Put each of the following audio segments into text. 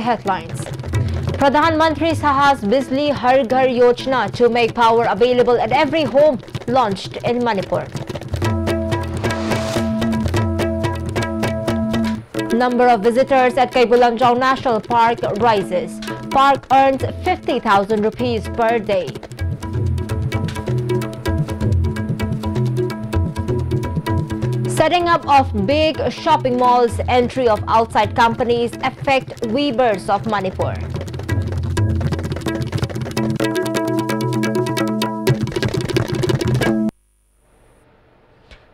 headlines. Pradhan Mantri Sahas Bijli Har Ghar Yojana to make power available at every home launched in Manipur. Number of visitors at Kaibu Lamjau National Park rises. Park earns 50,000 rupees per day. Setting up of big shopping malls, entry of outside companies affect weavers of Manipur.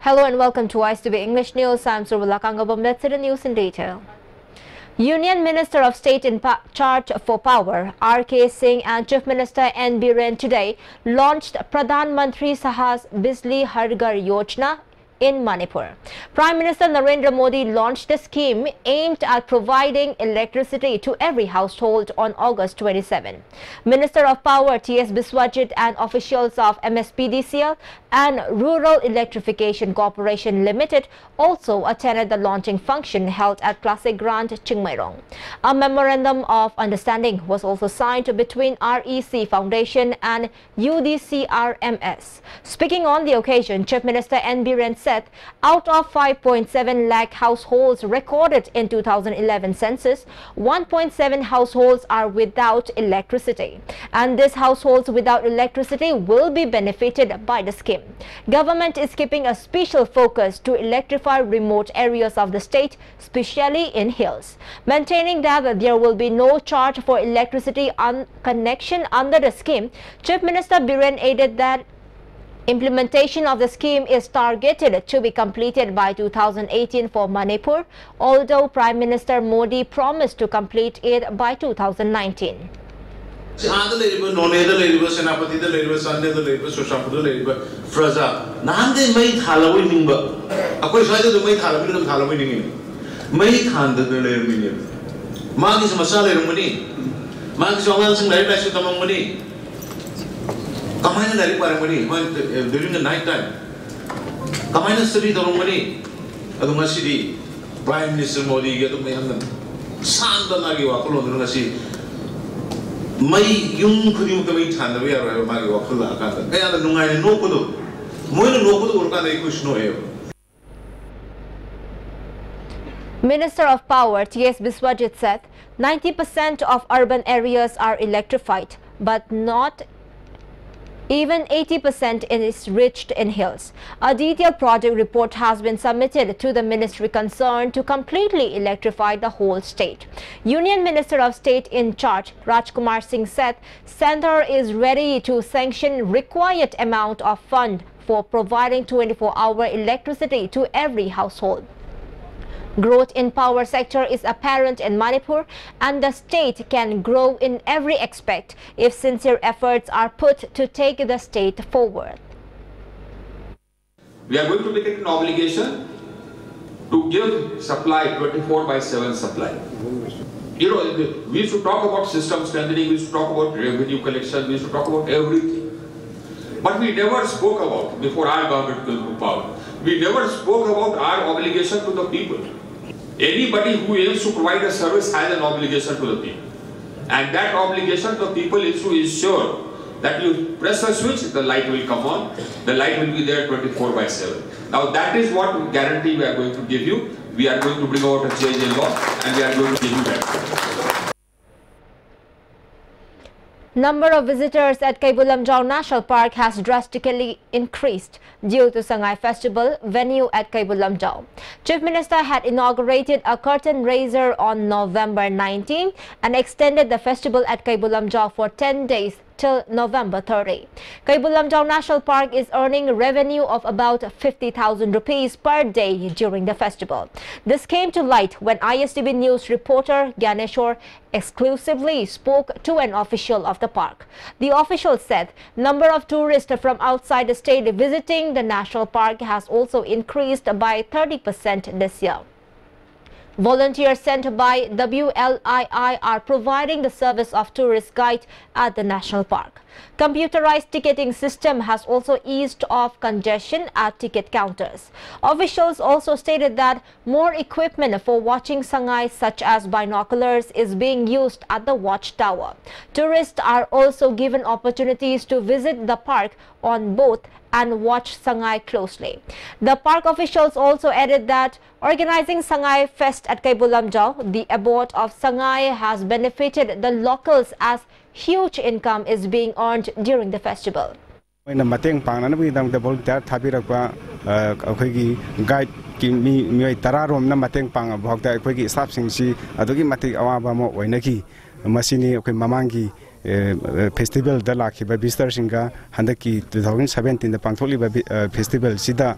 Hello and welcome to ICTV English News. I'm Survila Kangabam. Let's see the news in detail. Union Minister of State in charge for Power, R.K. Singh, and Chief Minister N. Biren today launched Pradhan Mantri Sahas Bijli Har Ghar Yojana in Manipur. Prime Minister Narendra Modi launched a scheme aimed at providing electricity to every household on August 27. Minister of Power T.S. Biswajit and officials of MSPDCL and Rural Electrification Corporation Limited also attended the launching function held at Classic Grand Chingmairong. A memorandum of understanding was also signed between REC Foundation and UDCRMS. Speaking on the occasion, Chief Minister N. Biren said out of 5.7 lakh households recorded in 2011 census, 1.7 households are without electricity, and these households without electricity will be benefited by the scheme. Government is keeping a special focus to electrify remote areas of the state, especially in hills, maintaining that there will be no charge for electricity connection under the scheme. Chief Minister Biren added that implementation of the scheme is targeted to be completed by 2018 for Manipur, although Prime Minister Modi promised to complete it by 2019. During the night time, Kamana study the Romani, Adumasi, Prime Minister Modi, Yatumayan, Sanda Nagiwakulu, Nasi, May Yung Kudu Kamitan, the way of Magiwakula, and the Nungai no Kudu, Moina no Kudu, Urkana Kushno. Minister of Power T.S. Biswajit said 90% of urban areas are electrified, but not even 80% is reached in hills. A detailed project report has been submitted to the ministry concerned to completely electrify the whole state. Union Minister of State in charge, Rajkumar Singh, said Centre is ready to sanction required amount of fund for providing 24-hour electricity to every household. Growth in power sector is apparent in Manipur, and the state can grow in every aspect if sincere efforts are put to take the state forward. We are going to make it an obligation to give supply 24/7 supply. You know, we should talk about system strengthening, we should talk about revenue collection, we should talk about everything. But we never spoke about, before our government came to power, we never spoke about our obligation to the people. Anybody who aims to provide a service has an obligation to the people. And that obligation to the people is to ensure that you press a switch, the light will come on, the light will be there 24/7. Now that is what guarantee we are going to give you. We are going to bring about a change in law and we are going to give you that. Number of visitors at Kaibu Lamjau National Park has drastically increased due to Sangai Festival venue at Kaibu Lamjau. Chief Minister had inaugurated a curtain raiser on November 19 and extended the festival at Kaibu Lamjau for 10 days till November 30. Kaibu Lamjau National Park is earning revenue of about 50,000 rupees per day during the festival. This came to light when ISTV News reporter Gyaneshwar exclusively spoke to an official of the park. The official said number of tourists from outside the state visiting the national park has also increased by 30% this year. Volunteers sent by WLII are providing the service of tourist guide at the national park. Computerized ticketing system has also eased off congestion at ticket counters. Officials also stated that more equipment for watching Sangay such as binoculars is being used at the watchtower. Tourists are also given opportunities to visit the park on boat and watch Sangay closely. The park officials also added that organizing Sangay Fest at Kaibulamjao, the abode of Sangay, has benefited the locals as huge income is being earned during the festival. Mateng Pangana the volunteer Tabiraka guide me Tararom Namateng Pang about the Quiki Sapsing si Adogi Mati Awabamo Wainaki Masini Mamangi festival the Laki by Bistar Singa Handaki 2017 the Pangtoli festival Sida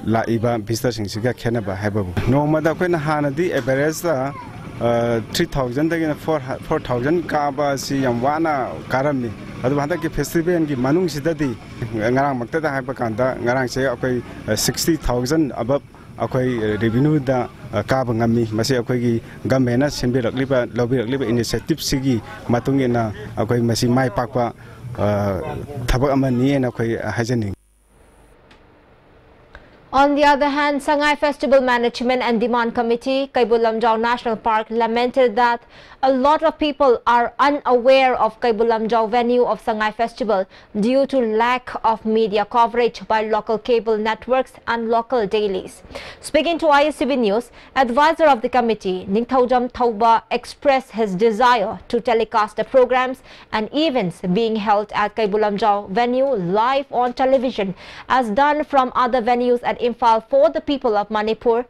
La Iba Bistar Singa Canaba Hababu. No Madaquena Hanadi Ebereza 3,000 again 4,000 Kaba si Yamwana Karami. Advantage festival and Manung Sidadi Ngarang Makta Hypakanda, Ngarang say okay 60,000 above okay revenue the Kabangami, Masi Akogi Gamena, Simbir Liba, Lobby Liba initiative Sigi, Matungina, okay Masi Mai Papa Tabakamani and okay Hazening. On the other hand, Sangay Festival Management and Demand Committee, Kaibulamjao National Park, lamented that a lot of people are unaware of Kaibulamjao venue of Sangay Festival due to lack of media coverage by local cable networks and local dailies. Speaking to ISCB News, advisor of the committee, Ningthaujam Thauba, expressed his desire to telecast the programs and events being held at Kaibulamjao venue live on television as done from other venues at Imphal for the people of Manipur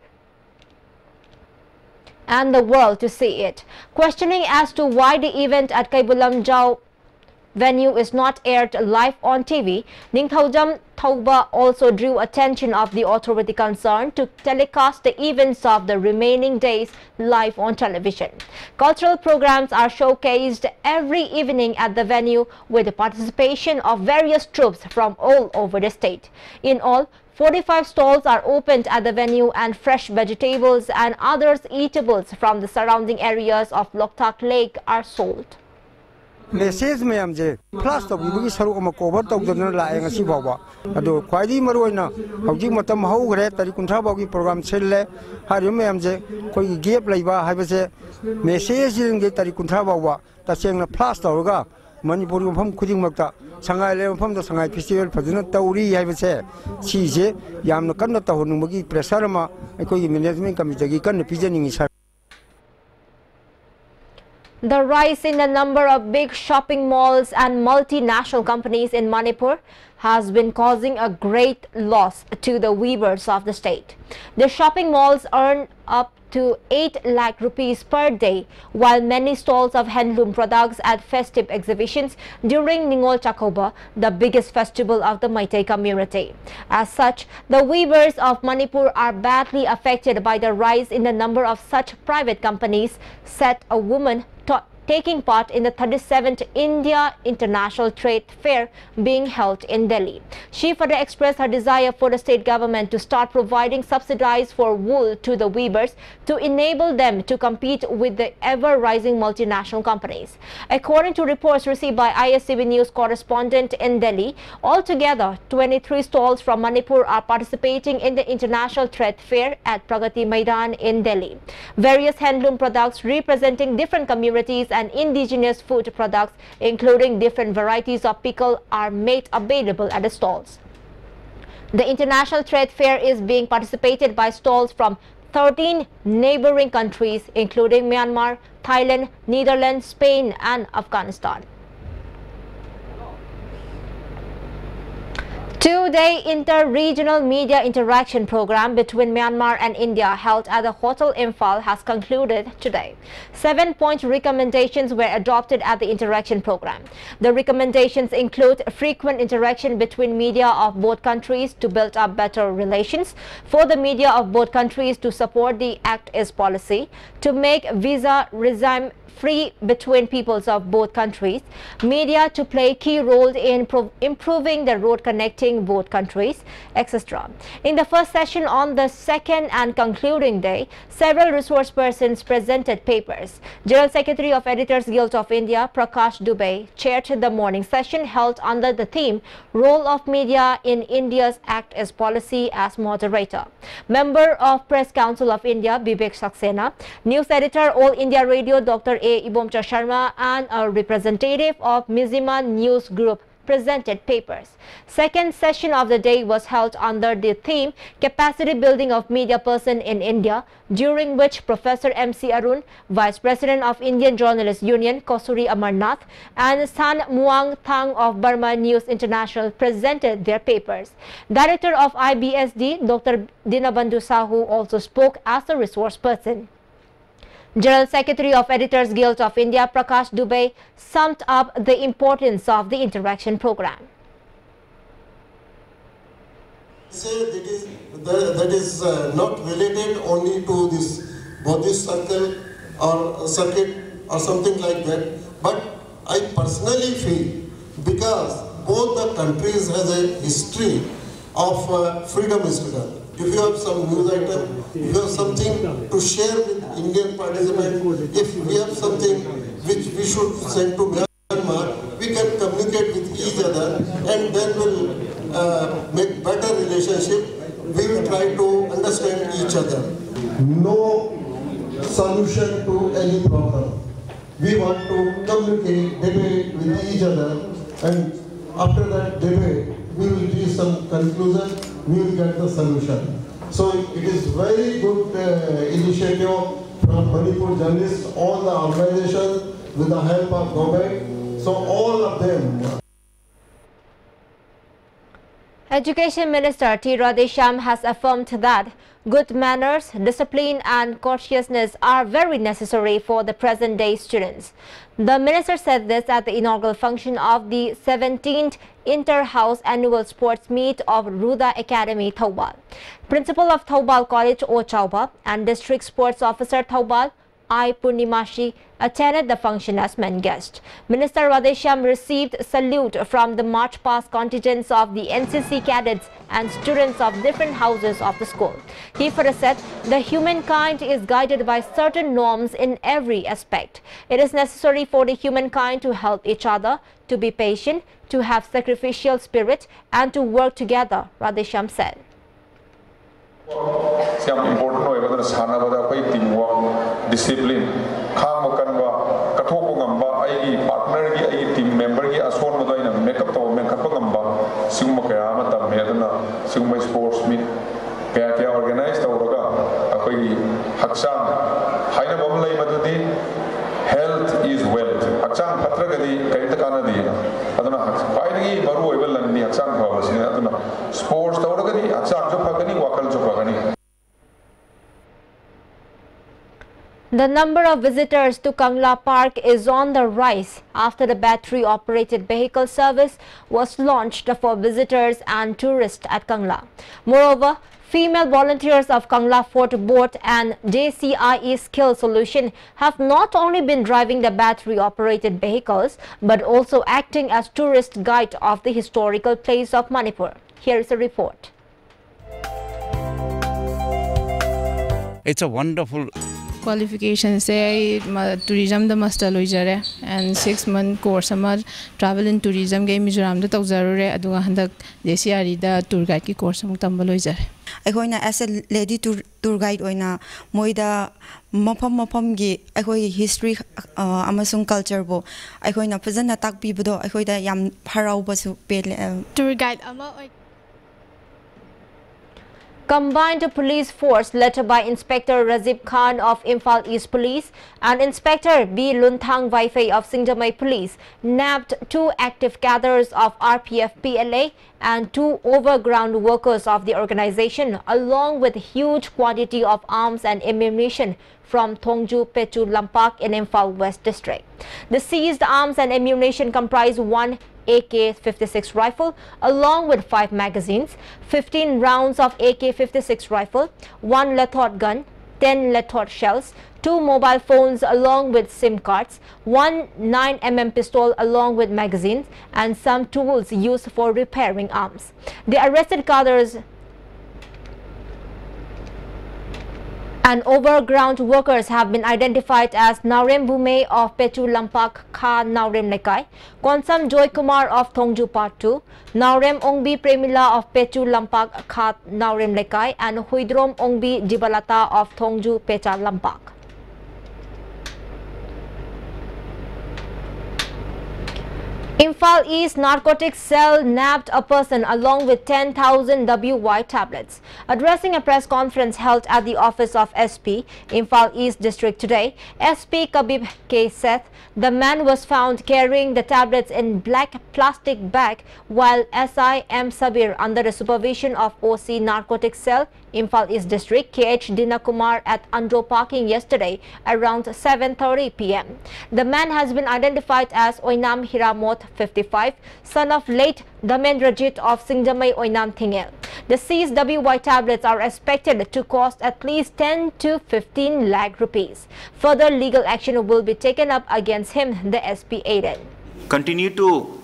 and the world to see it. Questioning as to why the event at Kaibulamjao venue is not aired live on TV, Ningthaujam Thauba also drew attention of the authority concerned to telecast the events of the remaining days live on television. Cultural programs are showcased every evening at the venue with the participation of various troops from all over the state. In all, 45 stalls are opened at the venue and fresh vegetables and others eatables from the surrounding areas of Loktak Lake are sold. Message mayamje plus to bibugi saru ama cover to dona la nga si bawa ado khwaidi maroina hauji matam hau gre tari kuntra bagi program chelle hari mayamje koi gap laiba haibase message nge tari kuntra bawa ta sengna plus to ga Manipur pham khuding makta Sangay le pham da Sangay festival phaduna tauri haibase si je yamna kanna ta honu magi pressure ma koi management committee gi kan pijaning sa. The rise in the number of big shopping malls and multinational companies in Manipur has been causing a great loss to the weavers of the state. The shopping malls earn up to 8 lakh rupees per day, while many stalls of handloom products at festive exhibitions during Ningol Chakoba, the biggest festival of the Meitei community. As such, the weavers of Manipur are badly affected by the rise in the number of such private companies, said a woman taking part in the 37th India International Trade Fair being held in Delhi. She further expressed her desire for the state government to start providing subsidies for wool to the weavers to enable them to compete with the ever-rising multinational companies. According to reports received by ISCB News correspondent in Delhi, altogether 23 stalls from Manipur are participating in the International Trade Fair at Pragati Maidan in Delhi. Various handloom products representing different communities and indigenous food products, including different varieties of pickle, are made available at the stalls. The International Trade Fair is being participated by stalls from 13 neighboring countries, including Myanmar, Thailand, Netherlands, Spain, and Afghanistan. Two-day inter-regional media interaction program between Myanmar and India held at the Hotel Imphal has concluded today. 7-point recommendations were adopted at the interaction program. The recommendations include frequent interaction between media of both countries to build up better relations, for the media of both countries to support the Act East policy, to make visa regime free between peoples of both countries, media to play key role in improving the road connecting benefiting both countries, etc. In the first session on the second and concluding day, several resource persons presented papers. General Secretary of Editors Guild of India, Prakash Dubey, chaired the morning session held under the theme Role of Media in India's Act as Policy as moderator. Member of Press Council of India, Vivek Saxena, News Editor, All India Radio, Dr. A. Ibomcha Sharma, and a representative of Mizima News Group presented papers. Second session of the day was held under the theme Capacity Building of Media Person in India, during which Professor M.C. Arun, Vice President of Indian Journalists Union, Kosuri Amarnath, and San Muang Thang of Burma News International presented their papers. Director of IBSD, Dr. Dinabandhu Sahu, also spoke as a resource person. General Secretary of Editors Guild of India, Prakash Dubey, summed up the importance of the interaction program. That is not related only to this Buddhist circle or circuit or something like that, but I personally feel because both the countries has a history of freedom struggle. If you have some news item, if you have something to share with Indian participants, if we have something which we should send to Myanmar, we can communicate with each other and then we'll make better relationship. We will try to understand each other. No solution to any problem. We want to communicate, debate with each other, and after that debate, we will reach some conclusion, we will get the solution. So it is very good initiative from Manipur journalists, all the organizations with the help of government. So all of them. Education Minister T. Radhesham has affirmed that good manners, discipline and courteousness are very necessary for the present-day students. The minister said this at the inaugural function of the 17th Inter-House Annual Sports Meet of Ruda Academy, Thoubal. Principal of Thoubal College, O. Chauba, and District Sports Officer Thoubal, I. Purnimashi, attended the function as main guest. Minister Radhesham received salute from the march past contingents of the NCC cadets and students of different houses of the school. He further said, the humankind is guided by certain norms in every aspect. It is necessary for the humankind to help each other, to be patient, to have sacrificial spirit, and to work together, Radhesham said. Important teamwork, discipline, partner team member make up sports meet organized health is wealth. Sports The number of visitors to Kangla Park is on the rise after the battery-operated vehicle service was launched for visitors and tourists at Kangla. Moreover, female volunteers of Kangla Fort Boat and JCIE Skill Solution have not only been driving the battery-operated vehicles, but also acting as tourist guide of the historical place of Manipur. Here is a report. It's a wonderful qualification say tourism the master loijare and 6-month course travel in tourism game Mizoram da tawjarure aduga handak JCRE da tour guide ki course amuk tamba loijare aikoina as a lady tour guide oina moida mafam gi aikoi history amasung culture bo aikoina fazana takpi budo aikoida yam harau basu tour guide ama Combined police force led by Inspector Razib Khan of Imphal East Police and Inspector B. Lunthang Vaifei of Singdamai Police nabbed 2 active cadres of RPF PLA and 2 overground workers of the organization, along with huge quantity of arms and ammunition from Thongju Pechu Lampak in Imphal West District. The seized arms and ammunition comprise 1 AK-56 rifle along with 5 magazines, 15 rounds of AK-56 rifle, 1 Lethot gun, 10 Lethot shells, 2 mobile phones along with SIM cards, 1 9mm pistol along with magazines, and some tools used for repairing arms. The arrested cadres and overground workers have been identified as Naurem Bhume of Pechu Lampak Kha Naurem Lekai, Konsam Joy Kumar of Thongju Part 2, Naurem Ongbi Premila of Pechu Lampak Kha Naurem Lekai, and Huidrom Ongbi Jibalata of Thongju Pecha Lampak. Imphal East Narcotics Cell nabbed a person along with 10,000 WY tablets. Addressing a press conference held at the office of SP, Imphal East District today, SP Kabib K. Seth, the man was found carrying the tablets in black plastic bag, while SI M. Sabir, under the supervision of OC Narcotics Cell, Imphal East District, KH Dinakumar, at Andro Parking yesterday around 7:30 p.m. The man has been identified as Oinam Hiramot, 55, son of late Damendrajit of Singjamai Oinam Thingel. The seized WY tablets are expected to cost at least 10 to 15 lakh rupees. Further legal action will be taken up against him, the SP added. Continue to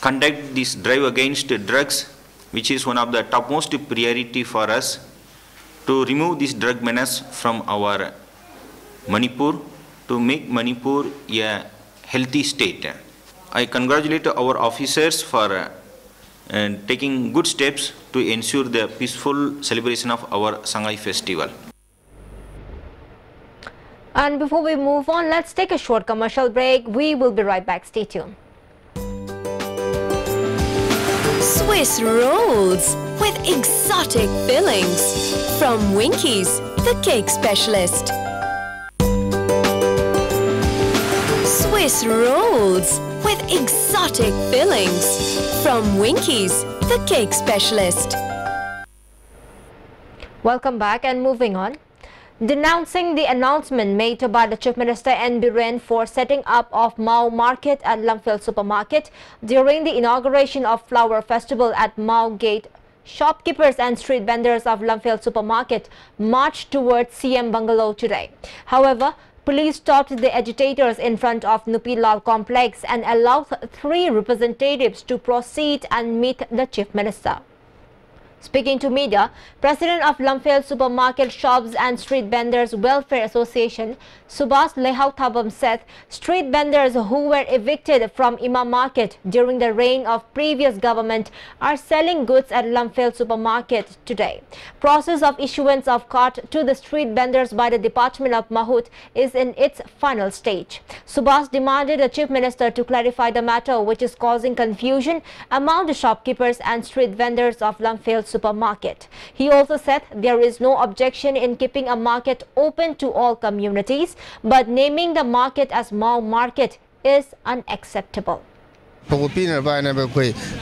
conduct this drive against drugs, which is one of the topmost priority for us, to remove this drug menace from our Manipur, to make Manipur a healthy state. I congratulate our officers for taking good steps to ensure the peaceful celebration of our Sangai festival. And before we move on, let's take a short commercial break. We will be right back. Stay tuned. Swiss rolls with exotic fillings from Winkies, the cake specialist. Swiss rolls with exotic fillings from Winkies, the cake specialist. Welcome back, and moving on. Denouncing the announcement made by the Chief Minister N. Biren for setting up of Mau Market at Lumfield Supermarket during the inauguration of Flower Festival at Mau Gate, shopkeepers and street vendors of Lumfield Supermarket marched towards CM Bungalow today. However, police stopped the agitators in front of Nupi Lal complex and allowed 3 representatives to proceed and meet the Chief Minister. Speaking to media, President of Lumfield Supermarket Shops and Street Vendors Welfare Association, Subhas Lehau Thabam, said street vendors who were evicted from Imam Market during the reign of previous government are selling goods at Lumfield Supermarket today. Process of issuance of card to the street vendors by the Department of Mahut is in its final stage. Subhas demanded the Chief Minister to clarify the matter, which is causing confusion among the shopkeepers and street vendors of Lumfield Supermarket. He also said there is no objection in keeping a market open to all communities, but naming the market as Mau Market is unacceptable.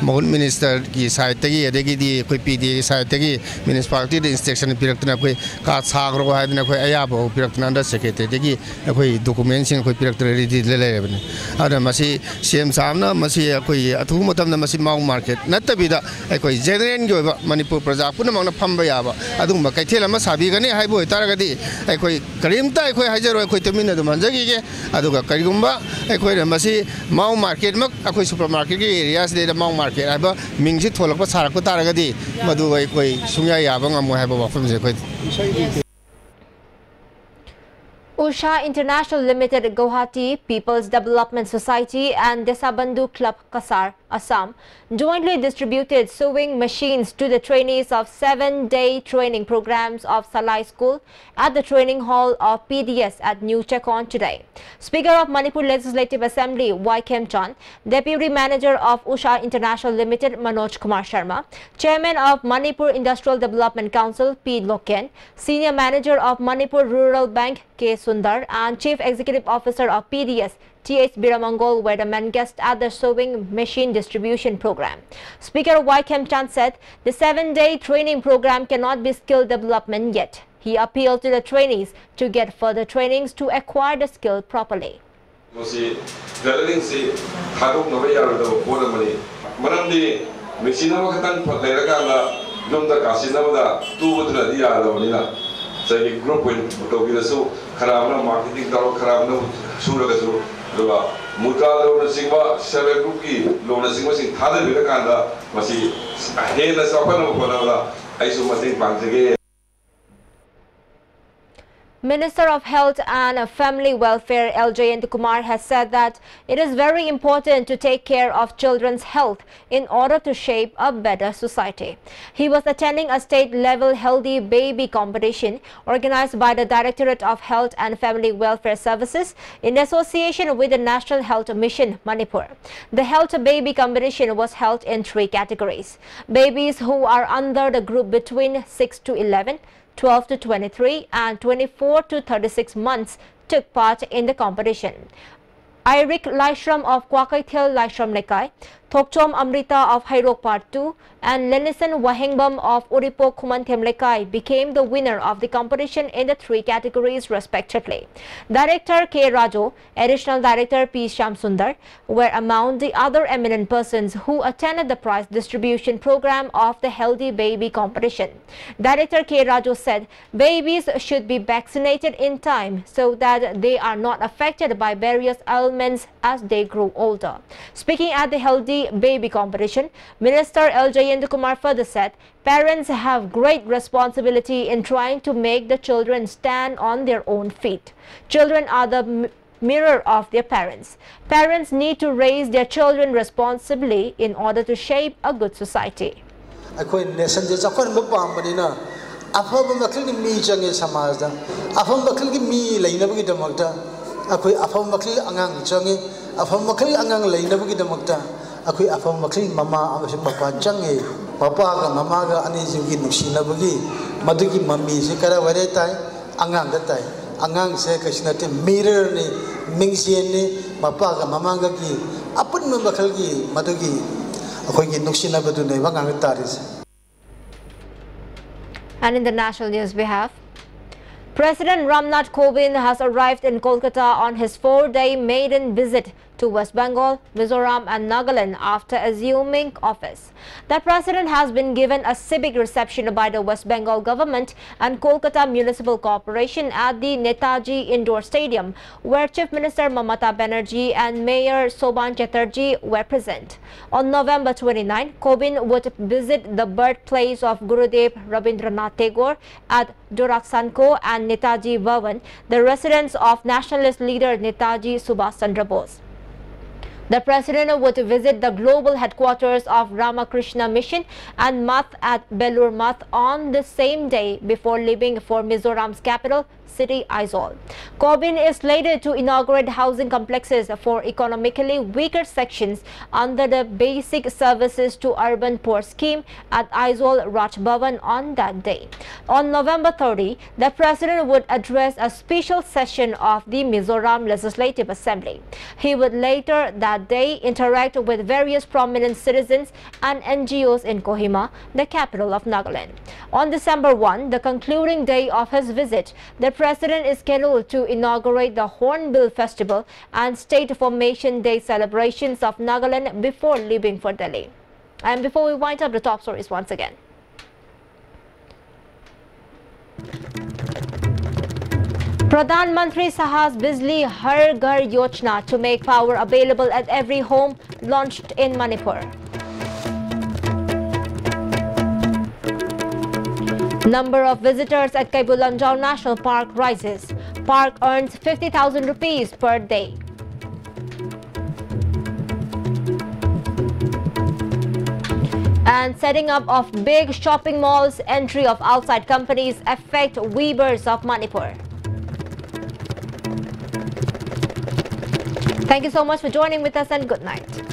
Minister की side तगी अदेगी दी कोई PD की side तगी municipality the instruction पिरक्तना कोई का सागरो हायदना कोई अयाबो पिरक्तना under secretary तगी कोई document सिंग कोई पिरक्तना ready ले लेबने अदा मसी सीएम साहबना मसी कोई अथु मतमना मसी माउ मार्केट नतबिदा कोई जेनरल की मणिपुर प्रजा पुनमना फंबा याबा अदुम कैथेल अमा साबिगने हाइबो तारगदी कोई करीमता कोई हाजरो कोई तमिन दु मनजगी के अदुगा करिगुम्बा कोई मसी माउ मार्केट मक कोई supermarket की एरियास दे Mau Market है मिंगसी थोलक पर सारक पर तारगदी मधु कोई सुंया याबंग अमो है बाफम से कोई Usha International Limited, Guwahati People's Development Society and Desabandhu Club Kasar, Assam jointly distributed sewing machines to the trainees of 7-day training programs of Salai School at the training hall of PDS at New Chekon today. Speaker of Manipur Legislative Assembly Y. Khemchand, Deputy Manager of Usha International Limited Manoj Kumar Sharma, Chairman of Manipur Industrial Development Council P. Loken, Senior Manager of Manipur Rural Bank K. Sundar and Chief Executive Officer of PDS T.H. Biramangol were the main guests at the sewing machine distribution program. Speaker Y. Khemchand said the 7-day training program cannot be skill development yet. He appealed to the trainees to get further trainings to acquire the skill properly. खराबना marketing करो खराबना सूर का सूर दुआ Mudra loan सिंवा self group की loan सिंवा सिंह थादे बिना कांदा मसी हे न सपन को कोला ऐसो मते पांचगे Minister of Health and Family Welfare L. Jayant Kumar has said that it is very important to take care of children's health in order to shape a better society. He was attending a state-level Healthy Baby competition organized by the Directorate of Health and Family Welfare Services in association with the National Health Mission, Manipur. The Health Baby competition was held in 3 categories. Babies who are under the group between 6 to 11, 12 to 23 and 24 to 36 months took part in the competition. Irik Laishram of Kwakaithil Laishram Lekai, Thokchom Amrita of Hairok Part 2 and Lenison Wahengbam of Uripo Kumanthem Lekai became the winner of the competition in the 3 categories respectively. Director K. Rajo, Additional Director P. Shamsundar were among the other eminent persons who attended the prize distribution program of the Healthy Baby competition. Director K. Rajo said babies should be vaccinated in time so that they are not affected by various ailments as they grow older. Speaking at the Healthy Baby competition, Minister L. Jayant Kumar further said parents have great responsibility in trying to make the children stand on their own feet. Children are the mirror of their parents. Parents need to raise their children responsibly in order to shape a good society. afam bakil ni mi change samaj da afam bakil ki mi laina bagi damakta akoi afam bakil angang change afam bakil angang laina bagi damakta akoi afam bakil mama amase papa change papa ga mama ga ani jugi nuksina bagi madugi mami se kara ware tai angang da tai angang se kashnate mirror ni mingsian ni papa ga mama ga ki apun me bakil ki madugi akoi ki nuksina badu nei wangang taris. And in the national news we have, President Ramnath Kovind has arrived in Kolkata on his 4-day maiden visit to West Bengal, Mizoram and Nagaland after assuming office. The president has been given a civic reception by the West Bengal government and Kolkata Municipal Corporation at the Netaji Indoor Stadium, where Chief Minister Mamata Banerjee and Mayor Soban Chatterjee were present. On November 29, Kovind would visit the birthplace of Gurudev Rabindranath Tagore at Duraksanko and Netaji Bhavan, the residence of nationalist leader Netaji Subhash Chandra Bose. The president would visit the global headquarters of Ramakrishna Mission and Math at Belur Math on the same day before leaving for Mizoram's capital city Aizawl. Kovind is slated to inaugurate housing complexes for economically weaker sections under the Basic Services to Urban Poor scheme at Aizawl Raj Bhavan on that day. On November 30, the president would address a special session of the Mizoram Legislative Assembly. He would later that day interact with various prominent citizens and NGOs in Kohima, the capital of Nagaland. On December 1, the concluding day of his visit, the president is scheduled to inaugurate the Hornbill Festival and State Formation Day celebrations of Nagaland before leaving for Delhi. And before we wind up the top stories once again. Pradhan Mantri Saha's Bijli Har Ghar Yojana to make power available at every home launched in Manipur. Number of visitors at Kaibulanjao National Park rises. Park earns 50,000 rupees per day. And setting up of big shopping malls, entry of outside companies affect weavers of Manipur. Thank you so much for joining with us and good night.